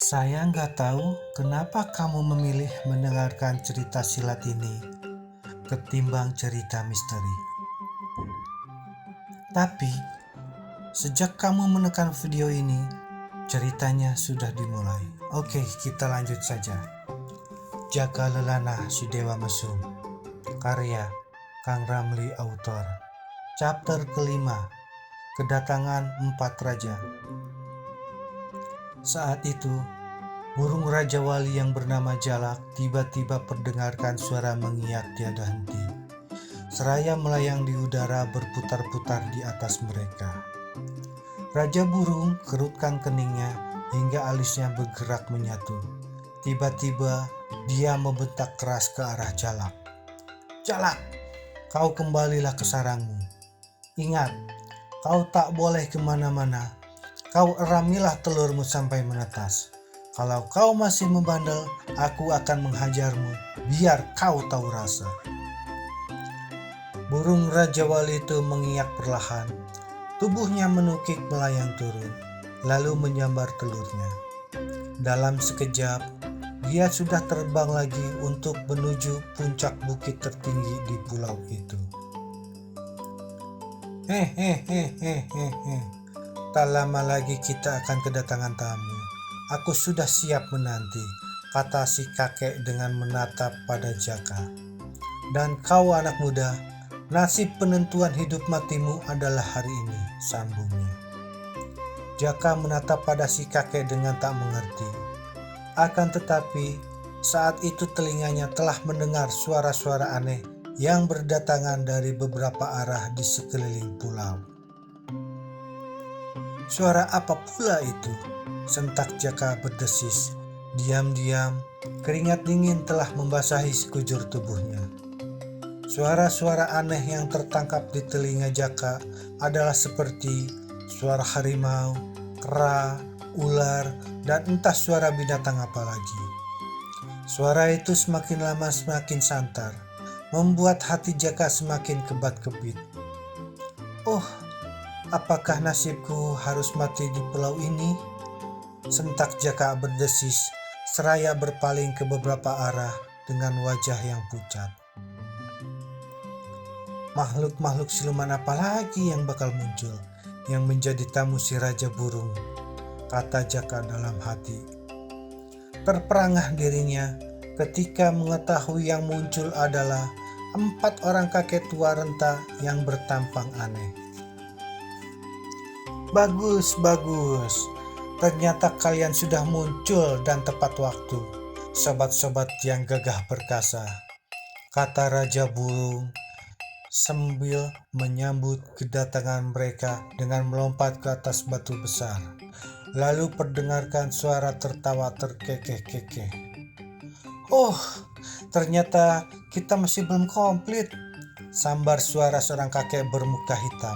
Saya nggak tahu kenapa kamu memilih mendengarkan cerita silat ini ketimbang cerita misteri. Tapi, sejak kamu menekan video ini, ceritanya sudah dimulai. Oke, kita lanjut saja. Jaka Lelana Sudewa Mesum, karya Kang Ramli autor. Chapter kelima, Kedatangan Empat Raja. Saat itu, burung Raja Wali yang bernama Jalak tiba-tiba perdengarkan suara mengiyak tiada henti. Seraya melayang di udara berputar-putar di atas mereka. Raja burung kerutkan keningnya hingga alisnya bergerak menyatu. Tiba-tiba dia membentak keras ke arah Jalak. "Jalak, kau kembalilah ke sarangmu. Ingat, kau tak boleh kemana-mana. Kau eramilah telurmu sampai menetas. Kalau kau masih membandel, aku akan menghajarmu, biar kau tahu rasa." Burung Raja Wali itu mengiyak perlahan. Tubuhnya menukik melayang turun, lalu menyambar telurnya. Dalam sekejap, dia sudah terbang lagi untuk menuju puncak bukit tertinggi di pulau itu. Hehehehehehe, tak lama lagi kita akan kedatangan tamu. Aku sudah siap menanti, kata si kakek dengan menatap pada Jaka. Dan kau anak muda, nasib penentuan hidup matimu adalah hari ini, sambungnya. Jaka menatap pada si kakek dengan tak mengerti. Akan tetapi, saat itu telinganya telah mendengar suara-suara aneh yang berdatangan dari beberapa arah di sekeliling pulau. "Suara apa pula itu?" sentak Jaka berdesis. Diam-diam, keringat dingin telah membasahi sekujur tubuhnya. Suara-suara aneh yang tertangkap di telinga Jaka adalah seperti suara harimau, kera, ular, dan entah suara binatang apa lagi. Suara itu semakin lama semakin santar, membuat hati Jaka semakin kebat-kebit. "Oh, apakah nasibku harus mati di pulau ini?" sentak Jaka berdesis, seraya berpaling ke beberapa arah dengan wajah yang pucat. Makhluk-makhluk siluman apa lagi yang bakal muncul, yang menjadi tamu si Raja Burung, kata Jaka dalam hati. Terperangah dirinya ketika mengetahui yang muncul adalah 4 orang kakek tua renta yang bertampang aneh. Bagus, ternyata kalian sudah muncul dan tepat waktu, sobat-sobat yang gagah perkasa, kata Raja Burung sambil menyambut kedatangan mereka dengan melompat ke atas batu besar. Lalu perdengarkan suara tertawa terkekeh-kekeh. "Oh, ternyata kita masih belum komplit," sambar suara seorang kakek bermuka hitam.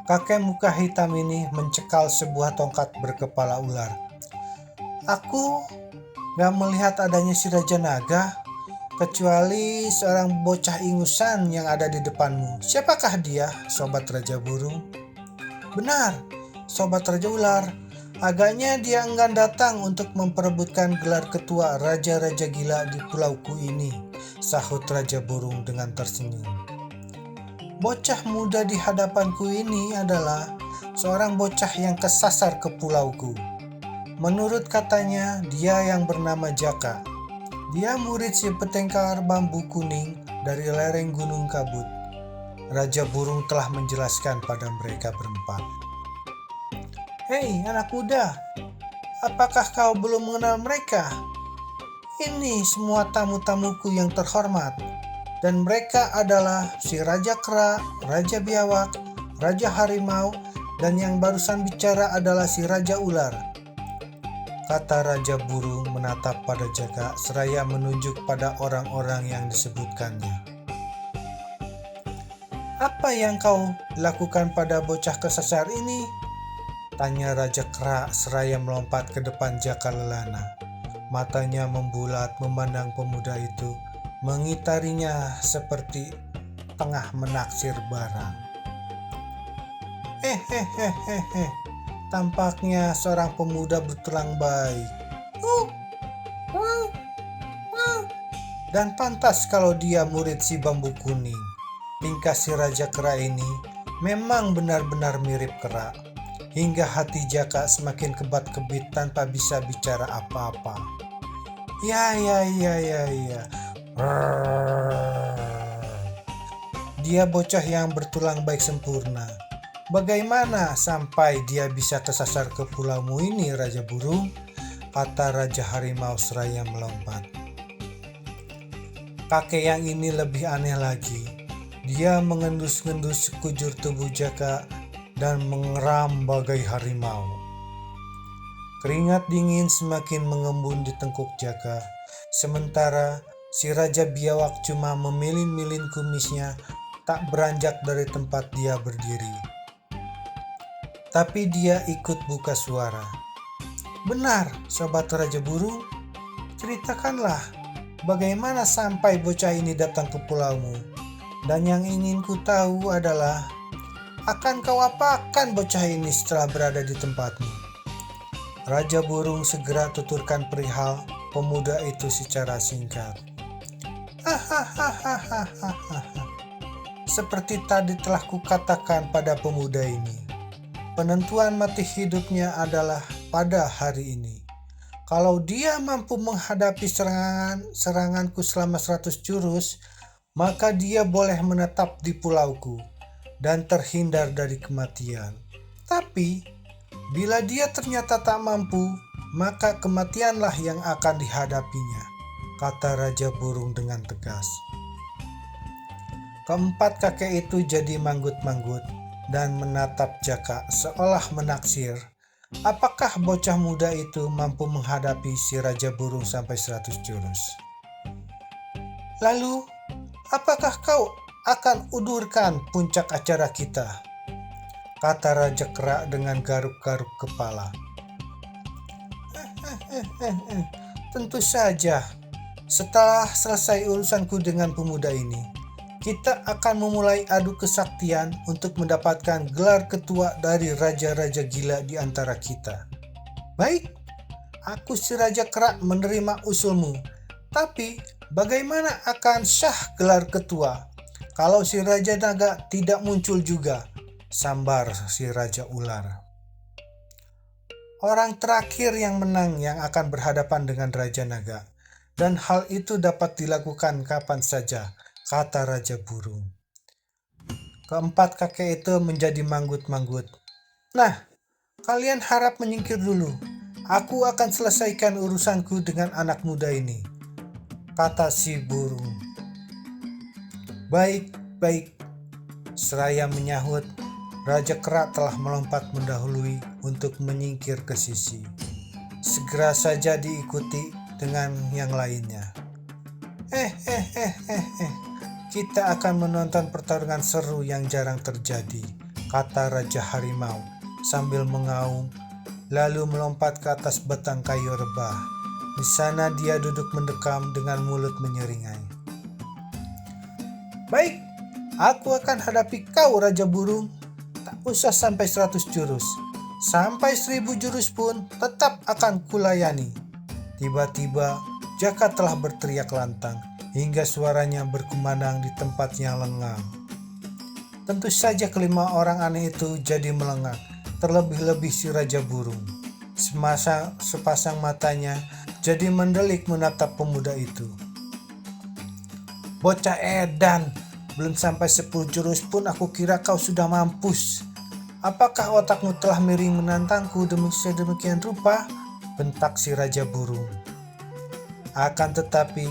Kakek muka hitam ini mencekal sebuah tongkat berkepala ular. "Aku gak melihat adanya si Raja Naga, kecuali seorang bocah ingusan yang ada di depanmu. Siapakah dia, Sobat Raja Burung?" "Benar, Sobat Raja Ular. Agaknya dia enggan datang untuk memperebutkan gelar ketua Raja-Raja Gila di pulauku ini," sahut Raja Burung dengan tersenyum. "Bocah muda di hadapanku ini adalah seorang bocah yang kesasar ke pulauku. Menurut katanya, dia yang bernama Jaka. Dia murid si petengkar bambu kuning dari lereng Gunung Kabut." Raja Burung telah menjelaskan pada mereka berempat. "Hei anak muda, apakah kau belum mengenal mereka? Ini semua tamu-tamuku yang terhormat, dan mereka adalah si Raja Kera, Raja Biawak, Raja Harimau, dan yang barusan bicara adalah si Raja Ular," kata Raja Burung menatap pada Jaka seraya menunjuk pada orang-orang yang disebutkannya. "Apa yang kau lakukan pada bocah kesasar ini?" tanya Raja Kera seraya melompat ke depan Jaka Lelana. Matanya membulat memandang pemuda itu, mengitarinya seperti tengah menaksir barang. Hehehehehe, Tampaknya seorang pemuda bertulang baik. Uh, uh, uh. Dan pantas kalau dia murid si bambu kuning. Tingkah si Raja Kera ini memang benar-benar mirip kera. Hingga hati Jaka semakin kebat-kebit tanpa bisa bicara apa-apa. Ya. Dia bocah yang bertulang baik sempurna. Bagaimana sampai dia bisa tersasar ke pulaumu ini, Raja Burung? Kata Raja Harimau seraya melompat. Kakek yang ini lebih aneh lagi. Dia mengendus-ngendus sekujur tubuh Jaka dan mengeram bagai harimau. Keringat dingin semakin mengembun di tengkuk Jaka. Sementara si Raja Biawak cuma memilin-milin kumisnya, tak beranjak dari tempat dia berdiri. Tapi dia ikut buka suara. Benar, Sobat Raja Burung, ceritakanlah bagaimana sampai bocah ini datang ke pulaumu. Dan yang ingin ku tahu adalah, akan kau apakan bocah ini setelah berada di tempatmu? Raja Burung segera tuturkan perihal pemuda itu secara singkat. Seperti tadi telah kukatakan pada pemuda ini, penentuan mati hidupnya adalah pada hari ini. Kalau dia mampu menghadapi seranganku selama 100 jurus, maka dia boleh menetap di pulauku dan terhindar dari kematian. Tapi, bila dia ternyata tak mampu, maka kematianlah yang akan dihadapinya, kata Raja Burung dengan tegas. Keempat kakek itu jadi manggut-manggut dan menatap Jaka seolah menaksir apakah bocah muda itu mampu menghadapi si Raja Burung sampai 100 jurus. Lalu, apakah kau akan udurkan puncak acara kita? Kata Raja Kera dengan garuk-garuk kepala. Tentu saja, setelah selesai urusanku dengan pemuda ini, kita akan memulai adu kesaktian untuk mendapatkan gelar ketua dari raja-raja gila di antara kita. Baik, aku si Raja Kera menerima usulmu. Tapi, bagaimana akan syah gelar ketua kalau si Raja Naga tidak muncul juga? Sambar si Raja Ular. Orang terakhir yang menang yang akan berhadapan dengan Raja Naga. Dan hal itu dapat dilakukan kapan saja, kata Raja Burung. Keempat kakek itu menjadi manggut-manggut. Nah, kalian harap menyingkir dulu. Aku akan selesaikan urusanku dengan anak muda ini, kata si burung. Baik, seraya menyahut, Raja Kera telah melompat mendahului untuk menyingkir ke sisi. Segera saja diikuti dengan yang lainnya. Kita akan menonton pertarungan seru yang jarang terjadi, kata Raja Harimau sambil mengaum, lalu melompat ke atas batang kayu rebah. Di sana dia duduk mendekam dengan mulut menyeringai. Baik, aku akan hadapi kau, Raja Burung. Tak usah sampai 100 jurus. Sampai 1000 jurus pun tetap akan kulayani. Tiba-tiba Jaka telah berteriak lantang hingga suaranya berkumandang di tempat yang lengang. Tentu saja kelima orang aneh itu jadi melengak, terlebih-lebih si Raja Burung. Sepasang matanya jadi mendelik menatap pemuda itu. Bocah edan, belum sampai 10 jurus pun aku kira kau sudah mampus. Apakah otakmu telah miring menantangku sedemikian rupa? Bentak si Raja Burung. Akan tetapi,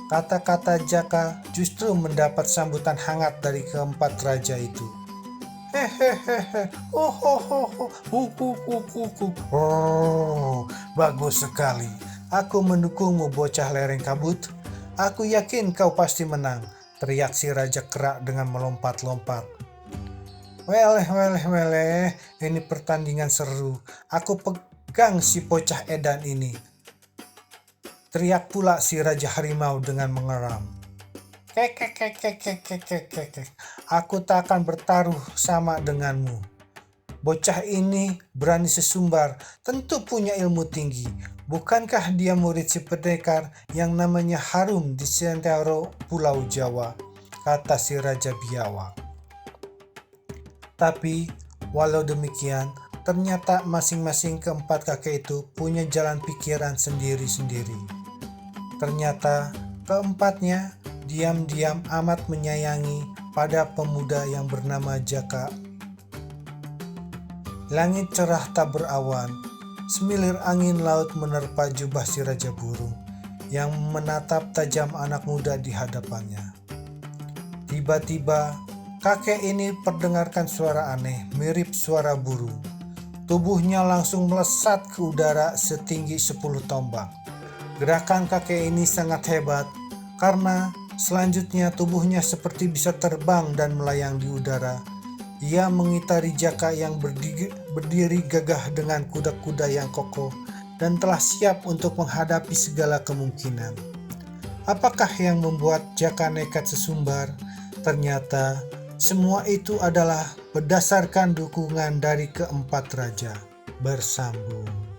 kata-kata Jaka justru mendapat sambutan hangat dari keempat raja itu. Bagus sekali. Aku mendukungmu, bocah lereng kabut. Aku yakin kau pasti menang, teriak si Raja Kera dengan melompat-lompat. Weleh, ini pertandingan seru. Aku pegang si bocah edan ini, teriak pula si Raja Harimau dengan mengeram. Aku tak akan bertaruh sama denganmu. Bocah ini berani sesumbar, tentu punya ilmu tinggi. Bukankah dia murid si pendekar yang namanya Harum di sentero Pulau Jawa, kata si Raja Biawak. Tapi walau demikian, ternyata masing-masing keempat kakek itu punya jalan pikiran sendiri-sendiri. Ternyata keempatnya diam-diam amat menyayangi pada pemuda yang bernama Jaka. Langit cerah tak berawan, semilir angin laut menerpa jubah si Raja Burung yang menatap tajam anak muda di hadapannya. Tiba-tiba kakek ini perdengarkan suara aneh mirip suara burung. Tubuhnya langsung melesat ke udara setinggi 10 tombak. Gerakan kakek ini sangat hebat karena selanjutnya tubuhnya seperti bisa terbang dan melayang di udara. Ia mengitari Jaka yang berdiri gagah dengan kuda-kuda yang kokoh dan telah siap untuk menghadapi segala kemungkinan. Apakah yang membuat Jaka nekat sesumbar? Ternyata semua itu adalah berdasarkan dukungan dari keempat raja. Bersambung.